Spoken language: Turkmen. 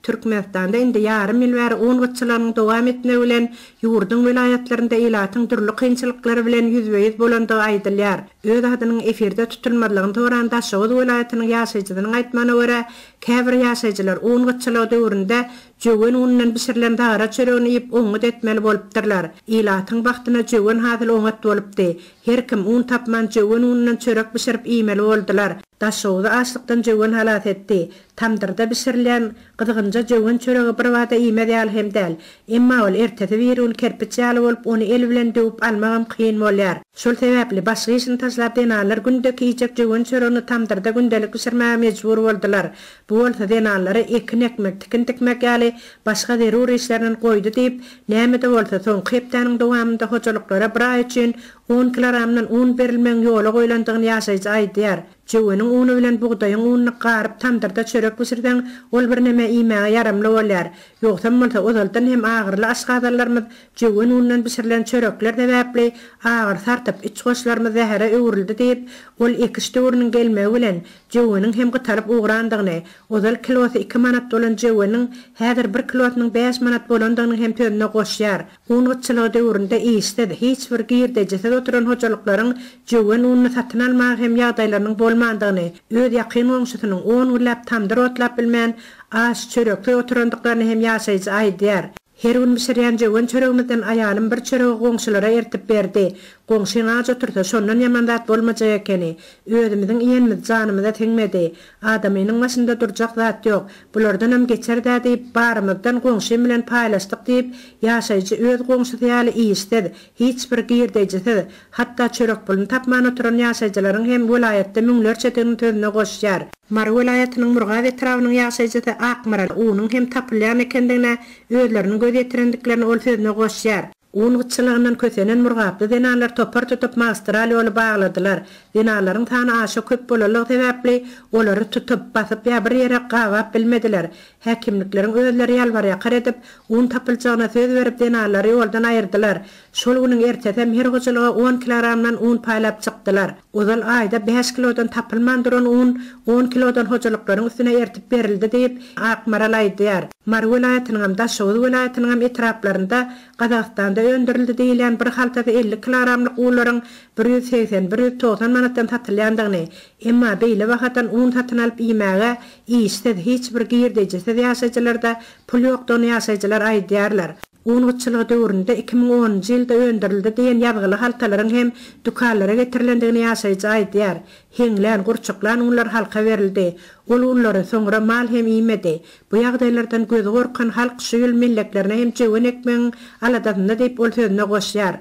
Türkmenistan'da indi yarım yıl bäri 10 gıççylaryň dowam etmegi bilen ýurdun vilayatlarynda ilatyň türlü kynçylyklary bilen ýüzbeýiz bolandygy aýdylýar. Öz adynyň efirde tutulmadygyny toranda Şowuz vilayatynyň ýaşaýjylarynyň aýtmagyna görä, käbir ýaşaýjylar 10 gıççylyk döwründe jöwen unynyň bişirilen dara çöregini ýyp oňa etmeli bolupdyrlar. Ilatyň wagtyna jöwen hadyl oňat bolupdy. Her kim un tapman jöwen unynyň çörek bişirip iýmeli boldylar. Daşowda açlykdan jöwen halat etdi. Tamdyrda bişirilen gyzgynja jöwen çöregi bir wada iýmedýär hem däl. Emma ol ertede bir ul kerpiç ýaly bolup ony el bilen döwüp almagam kyn bolýar. Şol sebäpli başga işini taşlap denalar gündeki ýyjek jöwen çöregini tamdyrda gündelik bişirmäge mejbur boldylar. Bu bolsa denalary ekin ekmek, tikin tikmek ýaly başga zerur işlerini goýdy diýip, näme-de bolsa soňky hepdeniň dowamynda hojalyklara bir ay üçin 10 kilogramdan un berilmeň ýola goýulandygyny ýaşaýjy aýdýar. Jöwenin unu bilen bugdaýyň ununy garyp tamdyrda çörek bişirden ol bir näme iýmäge yaramly bolýar. Ýogsa bolsa ozaldan hem agyrly aşgadarlarymyz jöwen ununyň bişirilen çörekler sebäpli agyr sartyp iç goşlarymyz zähere öwrüldi diýip, ol ekiş döwrüniň gelmegi bilen jöwenin hem gytaryp ugrandygyny, ozal kilosy 2 manat bolan jöwenin häzir 1 kilosynyň 5 manat bolandygyny hem tönüne goşýar. Un gyççylygy döwründe iýişde hiç bir girdejesi oturan hojalyklaryň jöwen ununy satyn almagy hem ýagdaýlarynyň bolmandygyny, öz ýakyn oňşusynyň 10 güllap tamdyr otlap bilmän aş çörekde oturandyklaryny hem ýaşaýjy aýdýar. Her gün bişirýän jöwen çöregimizden aýalym bir çöregi goňşulara ertip berdi. Goňşy aç otursa şondan ýamandat bolmajak ekeni. Özümiziň iýenimiz janymyza teňmedi. Adamynyň başynda durjak zat ýok. Bulardan hem geçer da diýip barymyzdan goňşy bilen paýlaşdyk diýip ýaşaýjy öz goňşusy ýaly iýişdi. Hiç bir girdejesi, hatda çörek pulyn tapman oturan ýaşaýjylaryň hem vilayatda müňlerçe tüňe tözüne goşýar. Mar vilayatynyň Murgat etrawynyň ýaşaýjysy Akmaral unyň hem tapylýan ekendigine özlerini göz ýetirendiklerini ol sözüne goşýar. Un gyççylygynyň kösenen Murgatly denalar topar tutup magistral ýoly bagladylar. Denalaryň sany aşa köp bolalygy sebäpli olary tutup basyp ýa bir ýere gawap bilmediler. Häkimliklerin özleri ýalbarýa garadip un tapyljagyna söz berip denalary ýoldan aýyrdylar. Şol güniň ertesem her goşalyga 10 kilogramdan un paýlap çykdylar. Ozal aýda 5 kilodan tapylman duran un 10 kilodan hojalyklaryň üstüne ertip berildi diýip Akmaral aýdýar. Mar vilayatynyň hem Daşowuz vilayatynyň hem etraplarynda Gazagstanda öndürildi diýilen bir haltada 50 kilogramlyk unlaryň 180-190 manatdan satylýandygyny, emma beýle wagtdan un satyn alyp iýmäge iýişde hiç bir girdejesi ýaşaýjylarda pul ýokdan ýaşaýjylar aýdýarlar. Un gyççylygy döwründe 2010 ýylda öndürildi diýen ýazgyly haltalaryň hem dukanlara getirilendigini ýaşaýjy aýdýar. Heňlän gurçuklan unlar halka berildi. Ol unlary soňra mal hem iýmedi. Bu ýagdaýlardan gözi gorkan halk şu ýyl milletlerine hem jöwen ekmeň aladadyny diýip ol sözüne goşýar.